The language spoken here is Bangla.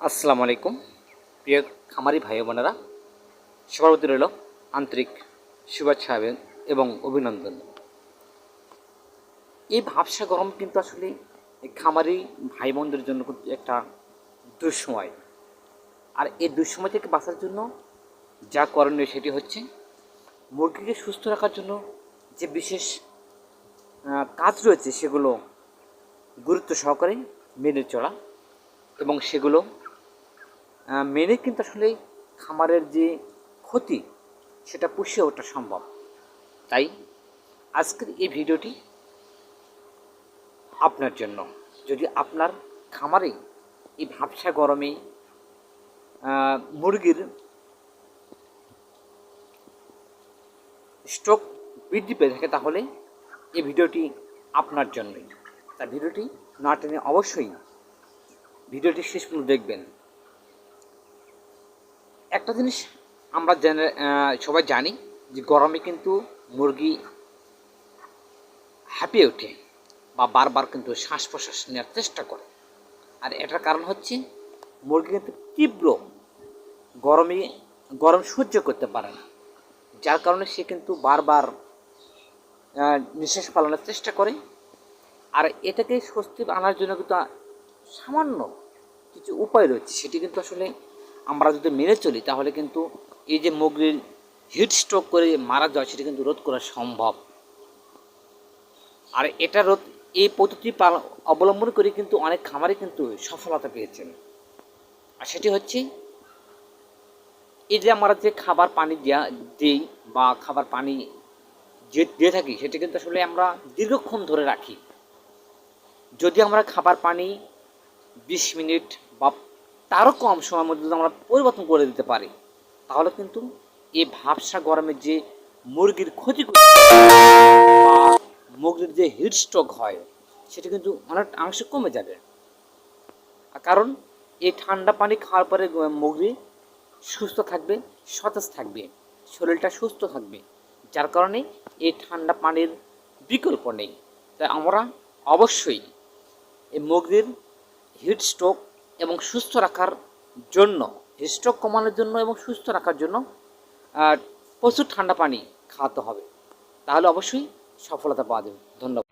আসসালামু আলাইকুম প্রিয় খামারি ভাই বোনেরা, সবার প্রতি রইল আন্তরিক শুভেচ্ছা এবং অভিনন্দন। এই ভাবসা গরম কিন্তু আসলে এই খামারি ভাই বোনদের জন্য কিন্তু একটা দুঃসময়। আর এই দুঃসময় থেকে বাঁচার জন্য যা করণীয় সেটি হচ্ছে মুরগিকে সুস্থ রাখার জন্য যে বিশেষ কাজ রয়েছে সেগুলো গুরুত্ব সহকারে মেনে চলা, এবং সেগুলো মেনে কিন্তু আসলে খামারের যে ক্ষতি সেটা পুষিয়ে ওঠা সম্ভব। তাই আজকের এই ভিডিওটি আপনার জন্য। যদি আপনার খামারে এই ভাবসা গরমে মুরগির স্টক বৃদ্ধি পেয়ে থাকে, তাহলে এই ভিডিওটি আপনার জন্যই। তা ভিডিওটি না টেনে অবশ্যই ভিডিওটি শেষ পর্যন্ত দেখবেন। একটা জিনিস আমরা সবাই জানি যে গরমে কিন্তু মুরগি হাঁপিয়ে ওঠে বা বারবার কিন্তু শ্বাস প্রশ্বাস নেওয়ার চেষ্টা করে। আর এটার কারণ হচ্ছে মুরগি কিন্তু তীব্র গরম সহ্য করতে পারে না, যার কারণে সে কিন্তু বারবার নিঃশ্বাস পালানোর চেষ্টা করে। আর এটাকে স্বস্তি আনার জন্য কিন্তু সামান্য কিছু উপায় রয়েছে, সেটি কিন্তু আসলে আমরা যদি মেনে চলি তাহলে কিন্তু এই যে মুরগির হিট স্ট্রোক করে মারা যায় সেটা কিন্তু রোধ করা সম্ভব। আর এটা এই পদ্ধতি অবলম্বন করে কিন্তু অনেক খামারে কিন্তু সফলতা পেয়েছেন। আর সেটি হচ্ছে এই যে আমরা যে খাবার পানি দিই বা খাবার পানি যে দিয়ে থাকি সেটা কিন্তু আসলে আমরা দীর্ঘক্ষণ ধরে রাখি। যদি আমরা খাবার পানি 20 মিনিট বা তারও কম সময়ের মধ্যে যদি আমরা পরিবর্তন করে দিতে পারি, তাহলে কিন্তু এই ভাবসা গরমের যে মুরগির ক্ষতি বা মুরগির যে হিট স্ট্রোক হয় সেটা কিন্তু অনেক কমে যাবে। কারণ এই ঠান্ডা পানি খাওয়ার পরে মুরগি সুস্থ থাকবে, সতেজ থাকবে, শরীরটা সুস্থ থাকবে, যার কারণে এই ঠান্ডা পানির বিকল্প নেই। তাই আমরা অবশ্যই এই মুরগির হিট স্ট্রোক এবং সুস্থ রাখার জন্য, হিট স্ট্রোক কমানোর জন্য এবং সুস্থ রাখার জন্য প্রচুর ঠান্ডা পানি খাওয়াতে হবে। তাহলে অবশ্যই সফলতা পাওয়া যাবে। ধন্যবাদ।